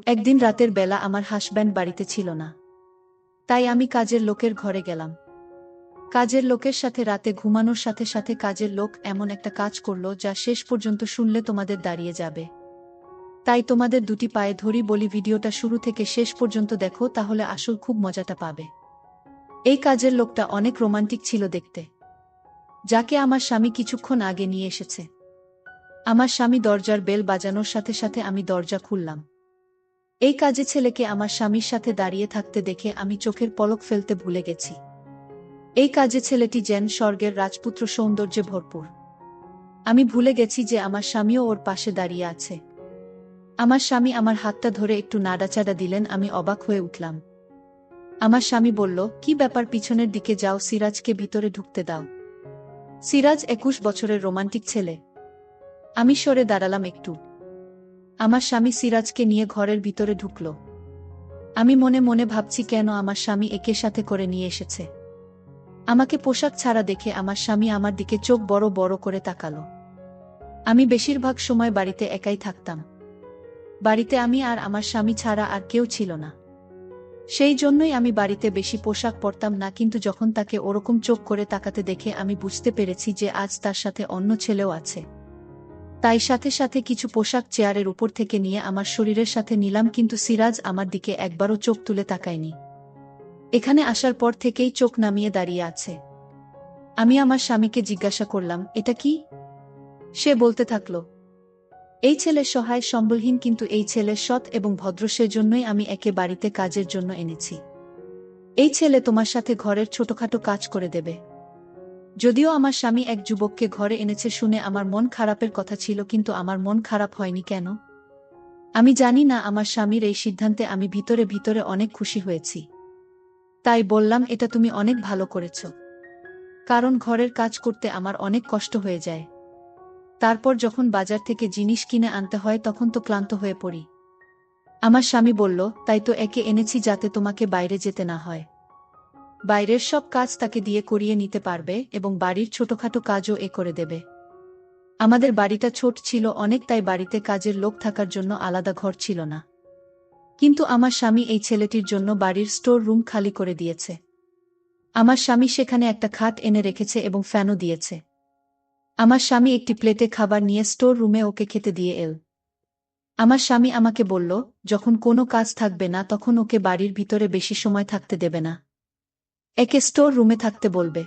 একদিন রাতের বেলা আমার হাসব্যান্ড বাড়িতে ছিল না। তাই আমি কাজের লোকের ঘরে গেলাম। কাজের লোকের সাথে রাতে ঘুমানোর সাথে সাথে কাজের লোক এমন একটা কাজ করলো যা শেষ পর্যন্ত শুনলে তোমাদের দাঁড়িয়ে যাবে। তাই তোমাদের দুটি পায়ে ধরি বলি, ভিডিওটা শুরু থেকে শেষ পর্যন্ত দেখো, তাহলে আসল খুব মজাটা পাবে। এই কাজের লোকটা অনেক রোমান্টিক ছিল দেখতে, যাকে আমার স্বামী কিছুক্ষণ আগে নিয়ে এসেছে। আমার স্বামী দরজার বেল বাজানোর সাথে সাথে আমি দরজা খুললাম। এই কাজে ছেলেকে আমার স্বামীর সাথে দাঁড়িয়ে থাকতে দেখে আমি চোখের পলক ফেলতে ভুলে গেছি। এই কাজে ছেলেটি যেন স্বর্গের রাজপুত্র, সৌন্দর্যে ভরপুর। আমি ভুলে গেছি যে আমার স্বামীও ওর পাশে দাঁড়িয়ে আছে। আমার স্বামী আমার হাতটা ধরে একটু নাড়াচাড়া দিলেন, আমি অবাক হয়ে উঠলাম। আমার স্বামী বলল, কি ব্যাপার, পিছনের দিকে যাও, সিরাজকে ভিতরে ঢুকতে দাও। সিরাজ 21 বছরের রোমান্টিক ছেলে। আমি সরে দাঁড়ালাম একটু। আমার স্বামী সিরাজকে নিয়ে ঘরের ভিতরে ঢুকল। আমি মনে মনে ভাবছি, কেন আমার স্বামী একে সাথে করে নিয়ে এসেছে। আমাকে পোশাক ছাড়া দেখে আমার স্বামী আমার দিকে চোখ বড় বড় করে তাকালো। আমি বেশিরভাগ সময় বাড়িতে একাই থাকতাম। বাড়িতে আমি আর আমার স্বামী ছাড়া আর কেউ ছিল না। সেই জন্যই আমি বাড়িতে বেশি পোশাক পরতাম না, কিন্তু যখন তাকে ওরকম চোখ করে তাকাতে দেখে আমি বুঝতে পেরেছি যে আজ তার সাথে অন্য ছেলেও আছে। তাই সাথে সাথে কিছু পোশাক চেয়ারের উপর থেকে নিয়ে আমার শরীরের সাথে নিলাম, কিন্তু সিরাজ আমার দিকে একবারও চোখ তুলে তাকায়নি। এখানে আসার পর থেকেই চোখ নামিয়ে দাঁড়িয়ে আছে। আমি আমার স্বামীকে জিজ্ঞাসা করলাম, এটা কি? সে বলতে থাকলো, এই ছেলে সহায় সম্বলহীন, কিন্তু এই ছেলে সৎ এবং ভদ্র, সেজন্যই আমি একে বাড়িতে কাজের জন্য এনেছি। এই ছেলে তোমার সাথে ঘরের ছোটখাটো কাজ করে দেবে। যদিও আমার স্বামী এক যুবককে ঘরে এনেছে শুনে আমার মন খারাপের কথা ছিল, কিন্তু আমার মন খারাপ হয়নি কেন? আমি জানি না, আমার স্বামীর এই সিদ্ধান্তে আমি ভিতরে ভিতরে অনেক খুশি হয়েছি। তাই বললাম, এটা তুমি অনেক ভালো করেছ। কারণ ঘরের কাজ করতে আমার অনেক কষ্ট হয়ে যায়। তারপর যখন বাজার থেকে জিনিস কিনে আনতে হয় তখন তো ক্লান্ত হয়ে পড়ি। আমার স্বামী বলল, তাই তো একে এনেছি যাতে তোমাকে বাইরে যেতে না হয়। বাইরের সব কাজ তাকে দিয়ে করিয়ে নিতে পারবে এবং বাড়ির ছোটখাটো কাজও এ করে দেবে। আমাদের বাড়িটা ছোট ছিল অনেক, তাই বাড়িতে কাজের লোক থাকার জন্য আলাদা ঘর ছিল না। কিন্তু আমার স্বামী এই ছেলেটির জন্য বাড়ির স্টোর রুম খালি করে দিয়েছে। আমার স্বামী সেখানে একটা খাট এনে রেখেছে এবং ফ্যানও দিয়েছে। আমার স্বামী একটি প্লেটে খাবার নিয়ে স্টোর রুমে ওকে খেতে দিয়ে এল। আমার স্বামী আমাকে বলল, যখন কোনো কাজ থাকবে না তখন ওকে বাড়ির ভিতরে বেশি সময় থাকতে দেবে না, একে স্টোর রুমে থাকতে বলবে।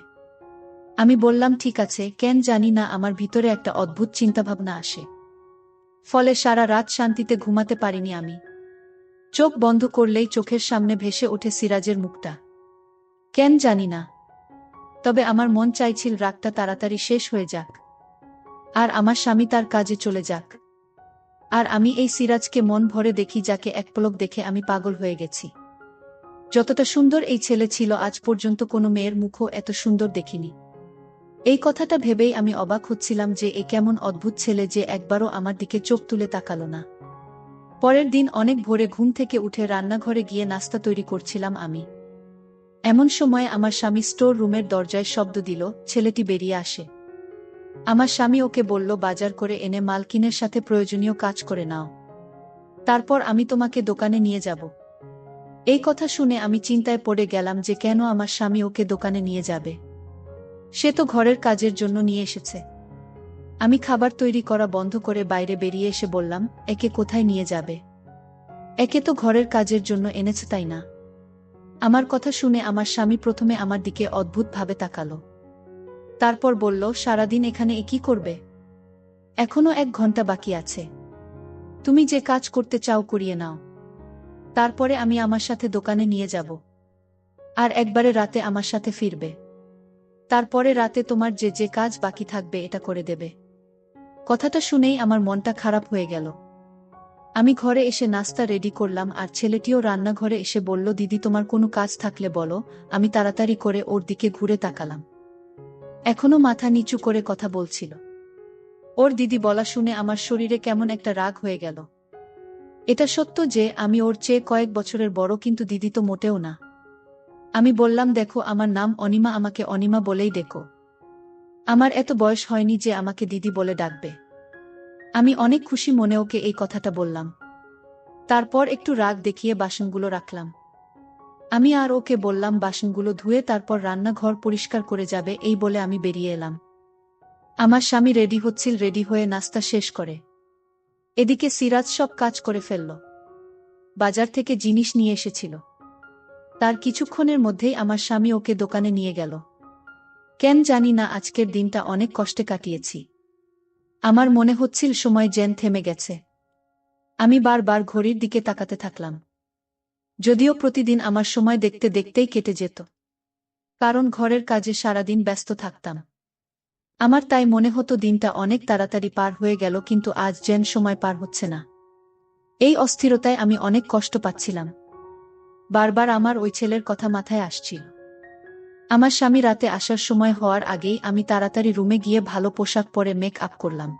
আমি বললাম, ঠিক আছে। কেন জানি না আমার ভিতরে একটা অদ্ভুত চিন্তাভাবনা আসে। ফলে সারা রাত শান্তিতে ঘুমাতে পারিনি আমি। চোখ বন্ধ করলেই চোখের সামনে ভেসে ওঠে সিরাজের মুখটা। কেন জানি না, তবে আমার মন চাইছিল রাতটা তাড়াতাড়ি শেষ হয়ে যাক, আর আমার স্বামী তার কাজে চলে যাক, আর আমি এই সিরাজকে মন ভরে দেখি, যাকে এক পলক দেখে আমি পাগল হয়ে গেছি। যতটা সুন্দর এই ছেলে ছিল, আজ পর্যন্ত কোনো মেয়ের মুখও এত সুন্দর দেখিনি। এই কথাটা ভেবেই আমি অবাক হচ্ছিলাম যে এ কেমন অদ্ভুত ছেলে যে একবারও আমার দিকে চোখ তুলে তাকালো না। পরের দিন অনেক ভোরে ঘুম থেকে উঠে রান্নাঘরে গিয়ে নাস্তা তৈরি করছিলাম আমি। এমন সময় আমার স্বামী স্টোর রুমের দরজায় শব্দ দিল। ছেলেটি বেরিয়ে আসে। আমার স্বামী ওকে বলল, বাজার করে এনে মালকিনের সাথে প্রয়োজনীয় কাজ করে নাও, তারপর আমি তোমাকে দোকানে নিয়ে যাব। এই কথা শুনে আমি চিন্তায় পড়ে গেলাম যে কেন আমার স্বামী ওকে দোকানে নিয়ে যাবে। সে তো ঘরের কাজের জন্য নিয়ে এসেছে। আমি খাবার তৈরি করা বন্ধ করে বাইরে বেরিয়ে এসে বললাম, একে কোথায় নিয়ে যাবে? একে তো ঘরের কাজের জন্য এনেছে, তাই না? আমার কথা শুনে আমার স্বামী প্রথমে আমার দিকে অদ্ভুতভাবে তাকালো। তারপর বলল, সারাদিন এখানে এ কি করবে? এখনো 1 ঘন্টা বাকি আছে। তুমি যে কাজ করতে চাও করিয়ে নাও, তারপরে আমি আমার সাথে দোকানে নিয়ে যাব, আর একবারে রাতে আমার সাথে ফিরবে। তারপরে রাতে তোমার যে যে কাজ বাকি থাকবে এটা করে দেবে। কথাটা শুনেই আমার মনটা খারাপ হয়ে গেল। আমি ঘরে এসে নাস্তা রেডি করলাম, আর ছেলেটিও রান্নাঘরে এসে বলল, দিদি তোমার কোনো কাজ থাকলে বলো। আমি তাড়াতাড়ি করে ওর দিকে ঘুরে তাকালাম। এখনো মাথা নিচু করে কথা বলছিল। ওর দিদি বলা শুনে আমার শরীরে কেমন একটা রাগ হয়ে গেল। এটা সত্য যে আমি ওর চেয়ে কয়েক বছরের বড়, কিন্তু দিদি তো মোটেও না। আমি বললাম, দেখো আমার নাম অনিমা, আমাকে অনিমা বলেই ডেকো। আমার এত বয়স হয়নি যে আমাকে দিদি বলে ডাকবে। আমি অনেক খুশি মনে ওকে এই কথাটা বললাম। তারপর একটু রাগ দেখিয়ে বাসনগুলো রাখলাম। আমি আর ওকে বললাম বাসনগুলো ধুয়ে তারপর রান্নাঘর পরিষ্কার করে যাবে, এই বলে আমি বেরিয়ে এলাম। আমার স্বামী রেডি হয়ে নাস্তা শেষ করে। এদিকে সিরাজ সব কাজ করে ফেলল। বাজার থেকে জিনিস নিয়ে এসেছিল। তার কিছুক্ষণের মধ্যেই আমার স্বামী ওকে দোকানে নিয়ে গেল। কেন জানি না আজকের দিনটা অনেক কষ্টে কাটিয়েছি। আমার মনে হচ্ছিল সময় যেন থেমে গেছে। আমি বারবার ঘড়ির দিকে তাকাতে থাকলাম। যদিও প্রতিদিন আমার সময় দেখতে দেখতেই কেটে যেত, কারণ ঘরের কাজে সারাদিন ব্যস্ত থাকতাম। আমার তাই মনে হতো দিনটা অনেক তাড়াতাড়ি পার হয়ে গেল, কিন্তু আজ যেন সময় পার হচ্ছে না। এই অস্থিরতায় আমি অনেক কষ্ট পাচ্ছিলাম। বারবার আমার ওই ছেলের কথা মাথায় আসছিল। আমার স্বামী রাতে আসার সময় হওয়ার আগেই আমি তাড়াতাড়ি রুমে গিয়ে ভালো পোশাক পরে মেক আপ করলাম।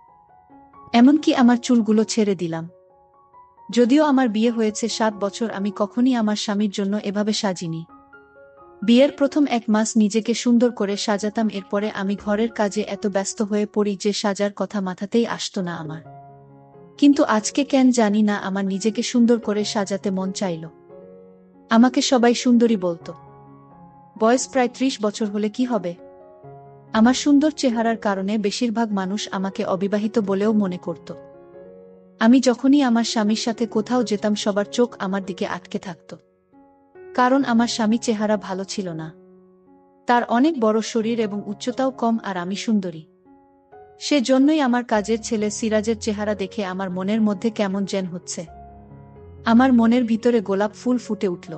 এমনকি আমার চুলগুলো ছেড়ে দিলাম। যদিও আমার বিয়ে হয়েছে 7 বছর, আমি কখনই আমার স্বামীর জন্য এভাবে সাজিনি। বিয়ের প্রথম 1 মাস নিজেকে সুন্দর করে সাজাতাম, এরপরে আমি ঘরের কাজে এত ব্যস্ত হয়ে পড়ি যে সাজার কথা মাথাতেই আসতো না আমার। কিন্তু আজকে কেন জানি না আমার নিজেকে সুন্দর করে সাজাতে মন চাইল। আমাকে সবাই সুন্দরী বলতো। বয়স প্রায় 30 বছর হলে কি হবে? আমার সুন্দর চেহারার কারণে বেশিরভাগ মানুষ আমাকে অবিবাহিত বলেও মনে করত। আমি যখনই আমার স্বামীর সাথে কোথাও যেতাম সবার চোখ আমার দিকে আটকে থাকত। কারণ আমার স্বামী চেহারা ভালো ছিল না। তার অনেক বড় শরীর এবং উচ্চতাও কম, আর আমি সুন্দরী। সেজন্যই আমার কাজের ছেলে সিরাজের চেহারা দেখে আমার মনের মধ্যে কেমন যেন হচ্ছে। আমার মনের ভিতরে গোলাপ ফুল ফুটে উঠল।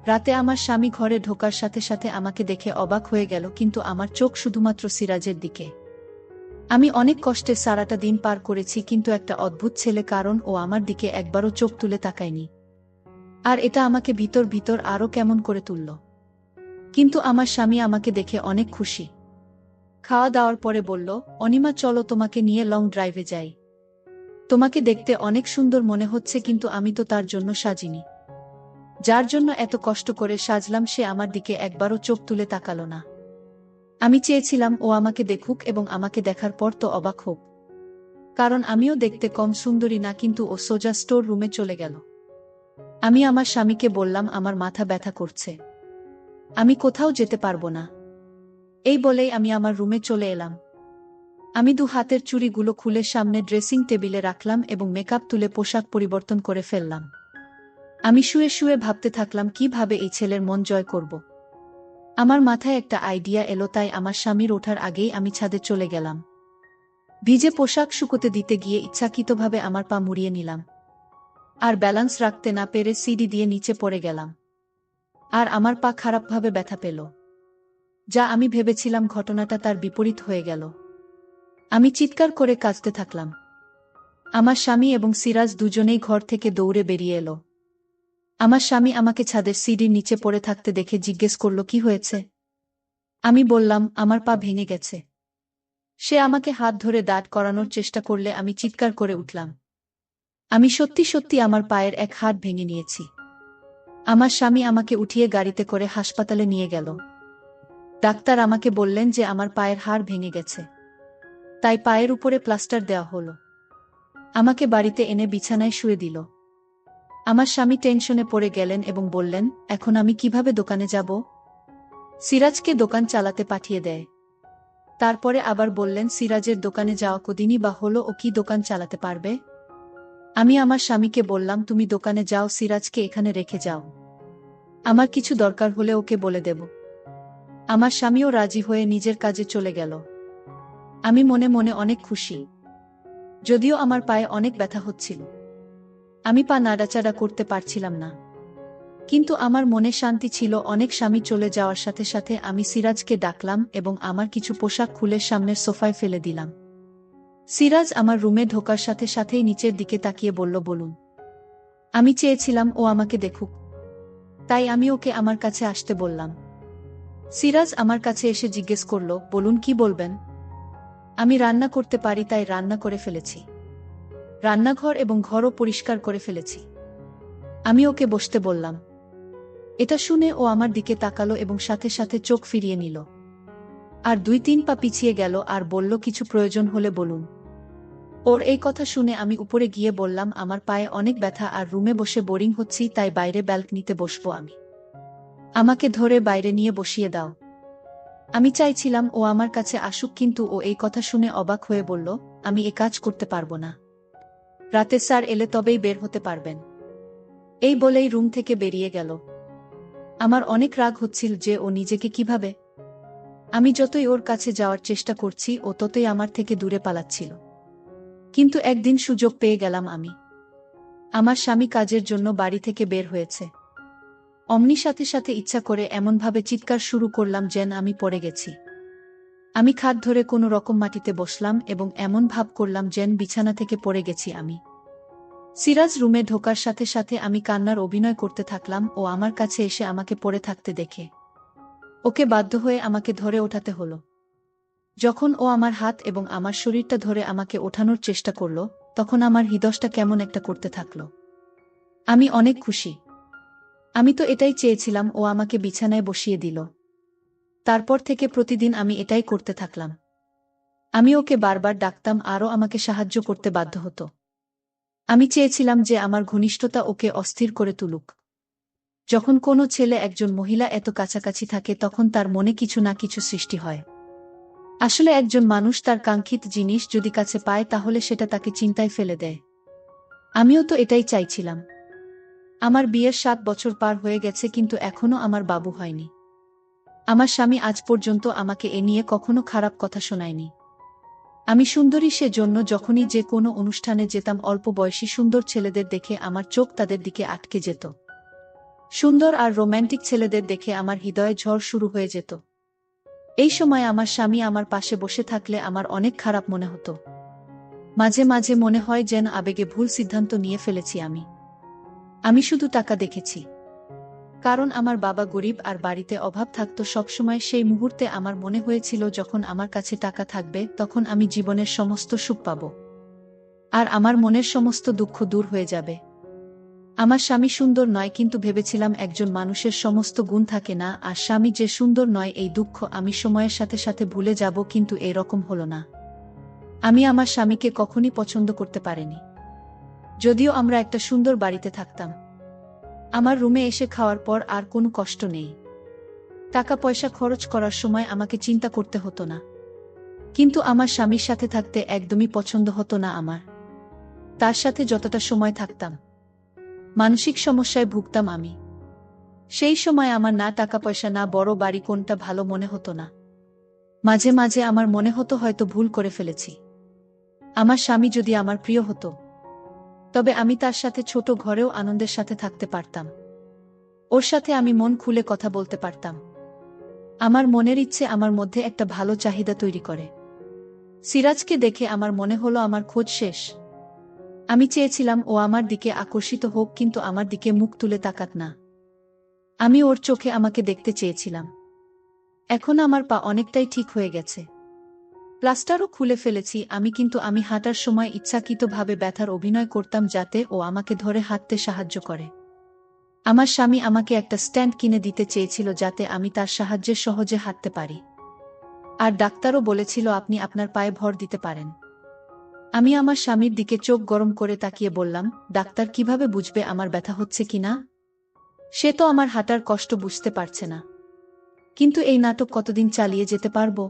রাতে আমার স্বামী ঘরে ঢোকার সাথে সাথে আমাকে দেখে অবাক হয়ে গেল, কিন্তু আমার চোখ শুধুমাত্র সিরাজের দিকে। আমি অনেক কষ্টে সারাটা দিন পার করেছি, কিন্তু একটা অদ্ভুত ছেলে, কারণ ও আমার দিকে একবারও চোখ তুলে তাকায়নি। আর এটা আমাকে ভিতর ভিতর আরও কেমন করে তুলল। কিন্তু আমার স্বামী আমাকে দেখে অনেক খুশি। খাওয়া দাওয়ার পরে বলল, অনিমা চলো তোমাকে নিয়ে লং ড্রাইভে যাই। তোমাকে দেখতে অনেক সুন্দর মনে হচ্ছে, কিন্তু আমি তো তার জন্য সাজিনি। যার জন্য এত কষ্ট করে সাজলাম সে আমার দিকে একবারও চোখ তুলে তাকালো না। আমি চেয়েছিলাম ও আমাকে দেখুক এবং আমাকে দেখার পর তো অবাক হোক। কারণ আমিও দেখতে কম সুন্দরী না, কিন্তু ও সোজা স্টোর রুমে চলে গেল। আমি আমার স্বামীকে বললাম আমার মাথা ব্যথা করছে, আমি কোথাও যেতে পারবো না। এই বলেই আমি আমার রুমে চলে এলাম। আমি 2 হাতের চুড়িগুলো খুলে সামনে ড্রেসিং টেবিলে রাখলাম এবং মেকআপ তুলে পোশাক পরিবর্তন করে ফেললাম। আমি শুয়ে শুয়ে ভাবতে থাকলাম কিভাবে এই ছেলের মন জয় করব। আমার মাথায় একটা আইডিয়া এলো, তাই আমার স্বামীর ওঠার আগেই আমি ছাদে চলে গেলাম। ভিজে পোশাক শুকোতে দিতে গিয়ে ইচ্ছাকৃতভাবে আমার পা মুড়িয়ে নিলাম। আর ব্যালেন্স রাখতে না পেরে সিঁড়ি দিয়ে নিচে পড়ে গেলাম। আর আমার পা খারাপভাবে ব্যথা পেল। যা আমি ভেবেছিলাম ঘটনাটা তার বিপরীত হয়ে গেল। আমি চিৎকার করে কাঁদতে থাকলাম। আমার স্বামী এবং সিরাজ দুজনেই ঘর থেকে দৌড়ে বেরিয়ে এলো। আমার স্বামী আমাকে ছাদের সিঁড়ির নিচে পড়ে থাকতে দেখে জিজ্ঞেস করল, কি হয়েছে? আমি বললাম, আমার পা ভেঙে গেছে। সে আমাকে হাত ধরে দাঁড় করানোর চেষ্টা করলে আমি চিৎকার করে উঠলাম। আমি সত্যি সত্যি আমার পায়ের এক হাড় ভেঙে নিয়েছি। আমার স্বামী আমাকে উঠিয়ে গাড়িতে করে হাসপাতালে নিয়ে গেল। ডাক্তার আমাকে বললেন যে আমার পায়ের হাড় ভেঙে গেছে, তাই পায়ের উপরে প্লাস্টার দেওয়া হলো। আমাকে বাড়িতে এনে বিছানায় শুয়ে দিল। আমার স্বামী টেনশনে পড়ে গেলেন এবং বললেন, এখন আমি কিভাবে দোকানে যাব? সিরাজকে দোকান চালাতে পাঠিয়ে দেয়। তারপরে আবার বললেন, সিরাজের দোকানে যাওয়া কদিনই বা হলো, ও কি দোকান চালাতে পারবে? আমি আমার স্বামীকে বললাম, তুমি দোকানে যাও, সিরাজকে এখানে রেখে যাও। আমার কিছু দরকার হলে ওকে বলে দেব। আমার স্বামীও রাজি হয়ে নিজের কাজে চলে গেল। আমি মনে মনে অনেক খুশি। যদিও আমার পায়ে অনেক ব্যথা হচ্ছিল, আমি পা নাড়াচাড়া করতে পারছিলাম না, কিন্তু আমার মনে শান্তি ছিল অনেক। স্বামী চলে যাওয়ার সাথে সাথে আমি সিরাজকে ডাকলাম এবং আমার কিছু পোশাক খুলে সামনের সোফায় ফেলে দিলাম। সিরাজ আমার রুমে ঢোকার সাথে সাথেই নিচের দিকে তাকিয়ে বলল, বলুন। আমি চেয়েছিলাম ও আমাকে দেখুক, তাই আমি ওকে আমার কাছে আসতে বললাম। সিরাজ আমার কাছে এসে জিজ্ঞেস করল, বলুন কি বলবেন? আমি রান্না করতে পারি, তাই রান্না করে ফেলেছি। রান্নাঘর এবং ঘরও পরিষ্কার করে ফেলেছি। আমি ওকে বসতে বললাম। এটা শুনে ও আমার দিকে তাকালো এবং সাথে সাথে চোখ ফিরিয়ে নিল। আর 2-3 পা পিছিয়ে গেল আর বলল, কিছু প্রয়োজন হলে বলুন। ওর এই কথা শুনে আমি উপরে গিয়ে বললাম, আমার পায়ে অনেক ব্যথা আর রুমে বসে বোরিং হচ্ছি, তাই বাইরে ব্যালকনিতে বসবো আমি। আমাকে ধরে বাইরে নিয়ে বসিয়ে দাও। আমি চাইছিলাম ও আমার কাছে আসুক, কিন্তু ও এই কথা শুনে অবাক হয়ে বলল, আমি এ কাজ করতে পারবো না। রাতে স্যার এলে তবেই বের হতে পারবেন। এই বলেই রুম থেকে বেরিয়ে গেল। আমার অনেক রাগ হচ্ছিল যে ও নিজেকে কিভাবে। আমি যতই ওর কাছে যাওয়ার চেষ্টা করছি ও ততই আমার থেকে দূরে পালাচ্ছিল। কিন্তু একদিন সুযোগ পেয়ে গেলাম আমি। আমার স্বামী কাজের জন্য বাড়ি থেকে বের হয়েছে। অমনি সাথে সাথে ইচ্ছা করে এমনভাবে চিৎকার শুরু করলাম যেন আমি পড়ে গেছি। আমি খাট ধরে কোনো রকম মাটিতে বসলাম এবং এমন ভাব করলাম যেন বিছানা থেকে পড়ে গেছি আমি। সিরাজ রুমে ঢোকার সাথে সাথে আমি কান্নার অভিনয় করতে থাকলাম ও আমার কাছে এসে আমাকে পড়ে থাকতে দেখে ওকে বাধ্য হয়ে আমাকে ধরে ওঠাতে হলো। যখন ও আমার হাত এবং আমার শরীরটা ধরে আমাকে ওঠানোর চেষ্টা করল, তখন আমার হৃদয়টা কেমন একটা করতে থাকল। আমি অনেক খুশি। আমি তো এটাই চেয়েছিলাম, ও আমাকে বিছানায় বসিয়ে দিল। তারপর থেকে প্রতিদিন আমি এটাই করতে থাকলাম। আমি ওকে বারবার ডাকতাম, আরও আমাকে সাহায্য করতে বাধ্য হতো। আমি চেয়েছিলাম যে আমার ঘনিষ্ঠতা ওকে অস্থির করে তুলুক। যখন কোনো ছেলে একজন মহিলা এত কাছাকাছি থাকে তখন তার মনে কিছু না কিছু সৃষ্টি হয়। আসলে একজন মানুষ তার কাঙ্ক্ষিত জিনিস যদি কাছে পায় তাহলে সেটা তাকে চিন্তায় ফেলে দেয়। আমিও তো এটাই চাইছিলাম। আমার বিয়ের 7 বছর পার হয়ে গেছে, কিন্তু এখনো আমার বাবু হয়নি। আমার স্বামী আজ পর্যন্ত আমাকে এ নিয়ে কখনো খারাপ কথা শোনায়নি। আমি সুন্দরী, সেজন্য যখনই যে কোনো অনুষ্ঠানে যেতাম অল্প বয়সী সুন্দর ছেলেদের দেখে আমার চোখ তাদের দিকে আটকে যেত। সুন্দর আর রোম্যান্টিক ছেলেদের দেখে আমার হৃদয়ে ঝড় শুরু হয়ে যেত। এই সময় আমার স্বামী আমার পাশে বসে থাকলে আমার অনেক খারাপ মনে হতো। মাঝে মাঝে মনে হয় যেন আবেগে ভুল সিদ্ধান্ত নিয়ে ফেলেছি আমি। আমি শুধু টাকা দেখেছি। কারণ আমার বাবা গরিব আর বাড়িতে অভাব থাকতো সবসময়। সেই মুহূর্তে আমার মনে হয়েছিল যখন আমার কাছে টাকা থাকবে তখন আমি জীবনের সমস্ত সুখ পাব আর আমার মনের সমস্ত দুঃখ দূর হয়ে যাবে। আমার স্বামী সুন্দর নয়, কিন্তু ভেবেছিলাম একজন মানুষের সমস্ত গুণ থাকে না, আর স্বামী যে সুন্দর নয় এই দুঃখ আমি সময়ের সাথে সাথে ভুলে যাব, কিন্তু এরকম হলো না। আমি আমার স্বামীকে কখনই পছন্দ করতে পারিনি। যদিও আমরা একটা সুন্দর বাড়িতে থাকতাম। আমার রুমে এসে খাওয়ার পর আর কোনো কষ্ট নেই। টাকা পয়সা খরচ করার সময় আমাকে চিন্তা করতে হতো না। কিন্তু আমার স্বামীর সাথে থাকতে একদমই পছন্দ হতো না আমার। তার সাথে যতটা সময় থাকতাম মানসিক সমস্যায় ভুগতাম আমি। সেই সময় আমার না টাকা পয়সা না বড় বাড়ি কোনটা ভালো মনে হতো না। মাঝে মাঝে আমার মনে হতো হয়তো ভুল করে ফেলেছি। আমার স্বামী যদি আমার প্রিয় হতো তবে আমি তার সাথে ছোট ঘরেও আনন্দের সাথে থাকতে পারতাম। ওর সাথে আমি মন খুলে কথা বলতে পারতাম। আমার মনের ইচ্ছে আমার মধ্যে একটা ভালো চাহিদা তৈরি করে। সিরাজকে দেখে আমার মনে হলো আমার খোঁজ শেষ। আমি চেয়েছিলাম ও আমার দিকে আকর্ষিত হোক, কিন্তু আমার দিকে মুখ তুলে তাকাত না। আমি ওর চোখে আমাকে দেখতে চেয়েছিলাম। এখন আমার পা অনেকটাই ঠিক হয়ে গেছে। প্লাস্টারও খুলে ফেলেছি আমি, কিন্তু আমি হাঁটার সময় ইচ্ছাকৃতভাবে ব্যথার অভিনয় করতাম যাতে ও আমাকে ধরে হাঁটতে সাহায্য করে। আমার স্বামী আমাকে একটা স্ট্যান্ড কিনে দিতে চেয়েছিল যাতে আমি তার সাহায্যে সহজে হাঁটতে পারি। আর ডাক্তারও বলেছিল আপনি আপনার পায়ে ভর দিতে পারেন। আমি আমার স্বামীর দিকে চোখ গরম করে তাকিয়ে বললাম, ডাক্তার কিভাবে বুঝবে আমার ব্যথা হচ্ছে কিনা? সে তো আমার হাঁটার কষ্ট বুঝতে পারছে না। কিন্তু এই নাটক কতদিন চালিয়ে যেতে পারবো?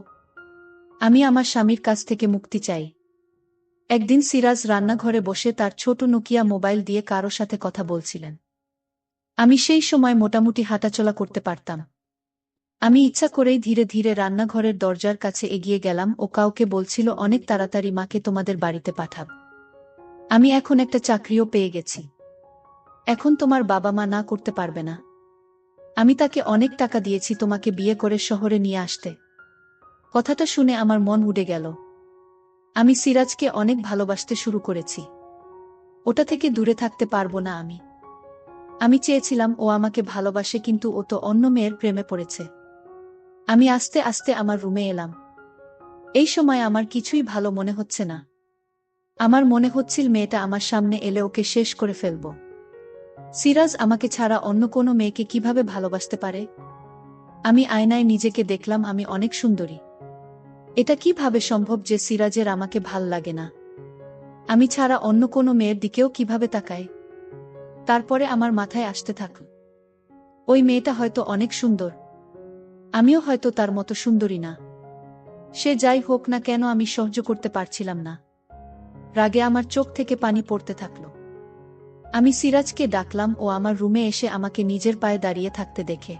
আমি আমার স্বামীর কাছ থেকে মুক্তি চাই। একদিন সিরাজ রান্নাঘরে বসে তার ছোট নোকিয়া মোবাইল দিয়ে কারো সাথে কথা বলছিলেন। আমি সেই সময় মোটামুটি হাঁটাচলা করতে পারতাম। আমি ইচ্ছা করেই ধীরে ধীরে রান্নাঘরের দরজার কাছে এগিয়ে গেলাম। ও কাউকে বলছিল অনেক তাড়াতাড়ি মাকে তোমাদের বাড়িতে পাঠাব। আমি এখন একটা চাকরিও পেয়ে গেছি। এখন তোমার বাবা মা না করতে পারবে না। আমি তাকে অনেক টাকা দিয়েছি তোমাকে বিয়ে করে শহরে নিয়ে আসতে। কথাটা শুনে আমার মন উড়ে গেল। আমি সিরাজকে অনেক ভালোবাসতে শুরু করেছি। ওটা থেকে দূরে থাকতে পারবো না আমি। আমি চেয়েছিলাম ও আমাকে ভালোবাসে, কিন্তু ও তো অন্য মেয়ের প্রেমে পড়েছে। আমি আস্তে আস্তে আমার রুমে এলাম। এই সময় আমার কিছুই ভালো মনে হচ্ছে না। আমার মনে হচ্ছিল মেয়েটা আমার সামনে এলে ওকে শেষ করে ফেলব। সিরাজ আমাকে ছাড়া অন্য কোনো মেয়েকে কিভাবে ভালোবাসতে পারে? আমি আয়নায় নিজেকে দেখলাম আমি অনেক সুন্দরী। এটা কিভাবে সম্ভব যে সিরাজের আমাকে ভাল লাগে না? আমি ছাড়া অন্য কোনো মেয়ের দিকেও কিভাবে তাকায়। তারপরে আমার মাথায় আসতে থাকল, ওই মেয়েটা হয়তো অনেক সুন্দর, আমিও হয়তো তার মতো সুন্দরী না। সে যাই হোক না কেন, আমি সহ্য করতে পারছিলাম না। রাগে আমার চোখ থেকে পানি পড়তে থাকল। আমি সিরাজকে ডাকলাম, ও আমার রুমে এসে আমাকে নিজের পায়ে দাঁড়িয়ে থাকতে দেখে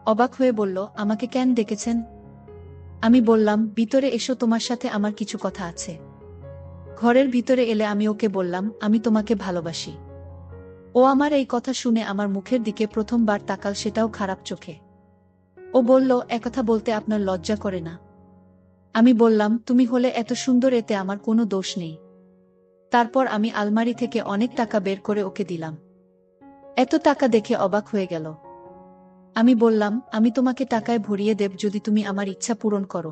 অবাক হয়ে বলল, আমাকে কেন ডেকেছেন? আমি বললাম, ভিতরে এসো, তোমার সাথে আমার কিছু কথা আছে। ঘরের ভিতরে এলে আমি ওকে বললাম, আমি তোমাকে ভালোবাসি। ও আমার এই কথা শুনে আমার মুখের দিকে প্রথমবার তাকাল, সেটাও খারাপ চোখে। ও বলল, একথা বলতে আপনার লজ্জা করে না? আমি বললাম, তুমি হলে এত সুন্দর, এতে আমার কোনো দোষ নেই। তারপর আমি আলমারি থেকে অনেক টাকা বের করে ওকে দিলাম। এত টাকা দেখে অবাক হয়ে গেল। আমি বললাম, আমি তোমাকে টাকায় ভরিয়ে দেব যদি তুমি আমার ইচ্ছা পূরণ করো।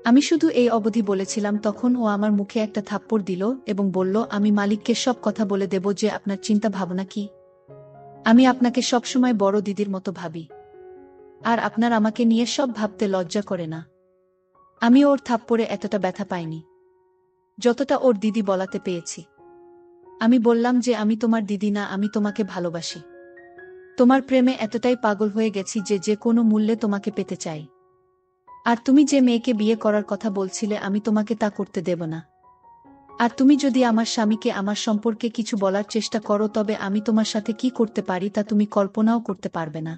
আমি শুধু এই অবধি বলেছিলাম, তখন ও আমার মুখে একটা থাপ্পড় দিল এবং বলল, আমি মালিককে সব কথা বলে দেব যে আপনার চিন্তা ভাবনা কি। আমি আপনাকে সবসময় বড় দিদির মতো ভাবি, আর আপনার আমাকে নিয়ে সব ভাবতে লজ্জা করে না। আমি ওর থাপ্পড়ে এতটা ব্যথা পাইনি যতটা ওর দিদি বলাতে পেয়েছি। আমি বললাম যে আমি তোমার দিদি না, আমি তোমাকে ভালোবাসি। তোমার প্রেমে এতটাই পাগল হয়ে গেছি যে যে কোনো মূল্যে তোমাকে পেতে চাই। আর তুমি যে মেয়েকে বিয়ে করার কথা বলছিলে, আমি তোমাকে তা করতে দেব না। আর তুমি যদি আমার স্বামীকে আমার সম্পর্কে কিছু বলার চেষ্টা করো, তবে আমি তোমার সাথে কি করতে পারি তা তুমি কল্পনাও করতে পারবে না।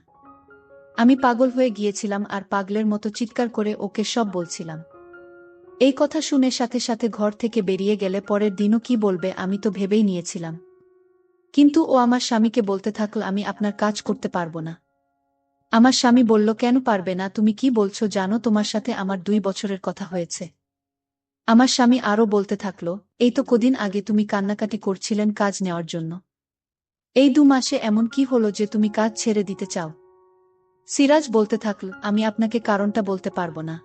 আমি পাগল হয়ে গিয়েছিলাম আর পাগলের মতো চিৎকার করে ওকে সব বলছিলাম। এই কথা শুনে সাথে সাথে ঘর থেকে বেরিয়ে গেলে পরের দিনও কি বলবে আমি তো ভেবেই নিয়েছিলাম। কিন্তু ও আমার স্বামীকে বলতে থাকল, আমি আপনার কাজ করতে পারবো না। আমার স্বামী বলল, কেন পারবে না? তুমি কি বলছো জানো? তোমার সাথে আমার 2 বছরের কথা হয়েছে। আমার স্বামী আরও বলতে থাকল, এই তো কদিন আগে তুমি কান্নাকাটি করছিলেন কাজ নেওয়ার জন্য। এই 2 মাসে এমন কি হলো যে তুমি কাজ ছেড়ে দিতে চাও? সিরাজ বলতে থাকল, আমি আপনাকে কারণটা বলতে পারবো না।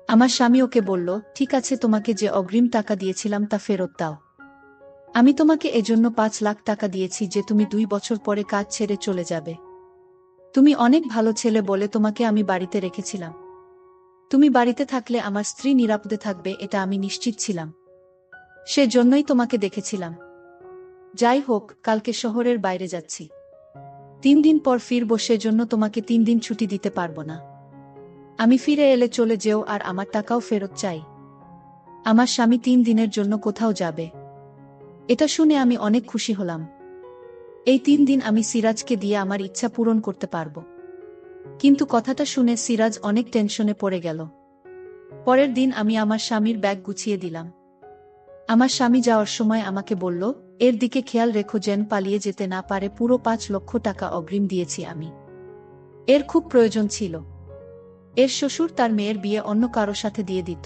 আমার স্বামী ওকে বলল, ঠিক আছে, তোমাকে যে অগ্রিম টাকা দিয়েছিলাম তা ফেরত দাও। আমি তোমাকে এজন্য 5 লাখ টাকা দিয়েছি যে তুমি 2 বছর পরে কাজ ছেড়ে চলে যাবে। তুমি অনেক ভালো ছেলে বলে তোমাকে আমি বাড়িতে রেখেছিলাম। তুমি বাড়িতে থাকলে আমার স্ত্রী নিরাপদে থাকবে, এটা আমি নিশ্চিত ছিলাম। সেজন্যই তোমাকে দেখেছিলাম। যাই হোক, কালকে শহরের বাইরে যাচ্ছি। 3 দিন পর ফিরব, সেজন্য তোমাকে 3 দিন ছুটি দিতে পারবো না। আমি ফিরে এলে চলে যেও, আর আমার টাকাও ফেরত চাই। আমার স্বামী 3 দিনের জন্য কোথাও যাবে। এটা শুনে আমি অনেক খুশি হলাম। এই 3 দিন আমি সিরাজকে দিয়ে আমার ইচ্ছা পূরণ করতে পারবো। কিন্তু কথাটা শুনে সিরাজ অনেক টেনশনে পড়ে গেল। পরের দিন আমি আমার স্বামীর ব্যাগ গুছিয়ে দিলাম। আমার স্বামী যাওয়ার সময় আমাকে বলল, এর দিকে খেয়াল রেখো যেন পালিয়ে যেতে না পারে। পুরো 5 লক্ষ টাকা অগ্রিম দিয়েছি আমি। এর খুব প্রয়োজন ছিল। এর শ্বশুর তার মেয়ের বিয়ে অন্য কারো সাথে দিয়ে দিত,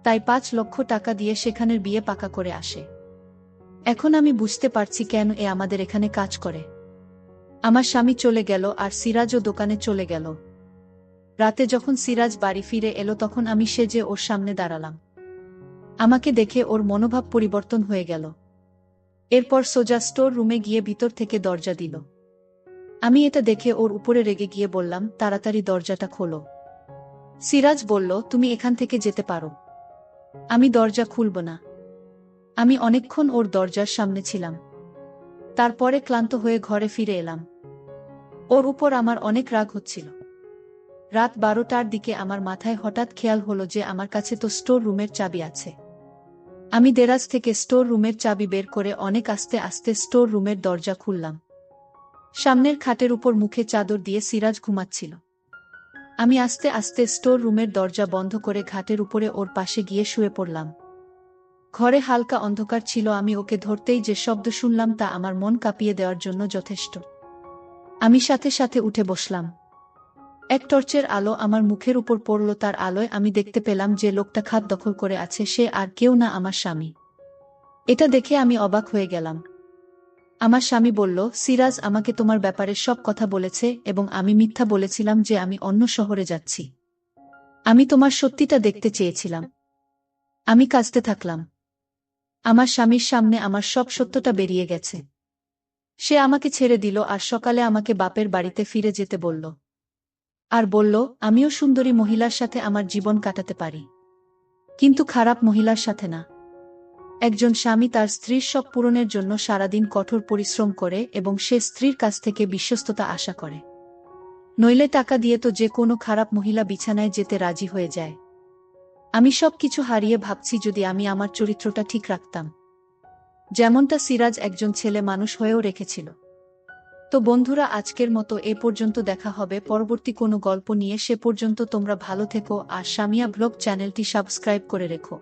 তাই 5 লক্ষ টাকা দিয়ে সেখানের বিয়ে পাকা করে আসে। এখন আমি বুঝতে পারছি কেন এ আমাদের এখানে কাজ করে। আমার স্বামী চলে গেল আর সিরাজও দোকানে চলে গেল। রাতে যখন সিরাজ বাড়ি ফিরে এলো, তখন আমি সেজে ওর সামনে দাঁড়ালাম। আমাকে দেখে ওর মনোভাব পরিবর্তন হয়ে গেল। এরপর সোজা স্টোর রুমে গিয়ে ভিতর থেকে দরজা দিল। আমি এটা দেখে ওর উপরে রেগে গিয়ে বললাম, তাড়াতাড়ি দরজাটা খোলো। সিরাজ বলল, তুমি এখান থেকে যেতে পারো। আমি দরজা খুলব না। আমি অনেকক্ষণ ওর দরজার সামনে ছিলাম। তারপরে ক্লান্ত হয়ে ঘরে ফিরে এলাম। ওর উপর আমার অনেক রাগ হচ্ছিল। রাত 12টার দিকে আমার মাথায় হঠাৎ খেয়াল হলো যে আমার কাছে তো স্টোর রুমের চাবি আছে। আমি দেরাজ থেকে স্টোর রুমের চাবি বের করে অনেক আস্তে আস্তে স্টোর রুমের দরজা খুললাম। সামনের খাটের উপর মুখে চাদর দিয়ে সিরাজ ঘুমাচ্ছিল। আমি আস্তে আস্তে স্টোর রুমের দরজা বন্ধ করে ঘাটের উপরে ওর পাশে গিয়ে শুয়ে পড়লাম। ঘরে হালকা অন্ধকার ছিল। আমি ওকে ধরতেই যে শব্দ শুনলাম তা আমার মন কাঁপিয়ে দেওয়ার জন্য যথেষ্ট। আমি সাথে সাথে উঠে বসলাম। এক টর্চের আলো আমার মুখের উপর পড়ল। তার আলোয় আমি দেখতে পেলাম যে লোকটা খাট দখল করে আছে সে আর কেউ না, আমার স্বামী। এটা দেখে আমি অবাক হয়ে গেলাম। আমার স্বামী বলল, সিরাজ আমাকে তোমার ব্যাপারে সব কথা বলেছে এবং আমি মিথ্যা বলেছিলাম যে আমি অন্য শহরে যাচ্ছি। আমি তোমার সত্যিটা দেখতে চেয়েছিলাম। আমি কাঁদতে থাকলাম। আমার স্বামীর সামনে আমার সব সত্যটা বেরিয়ে গেছে। সে আমাকে ছেড়ে দিল আর সকালে আমাকে বাপের বাড়িতে ফিরে যেতে বলল। আর বলল, আমিও সুন্দরী মহিলার সাথে আমার জীবন কাটাতে পারি, কিন্তু খারাপ মহিলার সাথে না। একজন স্বামী তার স্ত্রীর শখ পূরণের জন্য সারাদিন কঠোর পরিশ্রম করে এবং সে স্ত্রীর কাছ থেকে বিশ্বস্ততা আশা করে। নইলে টাকা দিয়ে তো যে কোনো খারাপ মহিলা বিছানায় যেতে রাজি হয়ে যায়। আমি সবকিছু হারিয়ে ভাবছি যদি আমি আমার চরিত্রটা ঠিক রাখতাম, যেমনটা সিরাজ একজন ছেলে মানুষ হয়েও রেখেছিল। তো বন্ধুরা, আজকের মতো এ পর্যন্ত। দেখা হবে পরবর্তী কোনো গল্প নিয়ে। সে পর্যন্ত তোমরা ভালো থেকো আর সামিয়া ব্লগ চ্যানেলটি সাবস্ক্রাইব করে রেখো।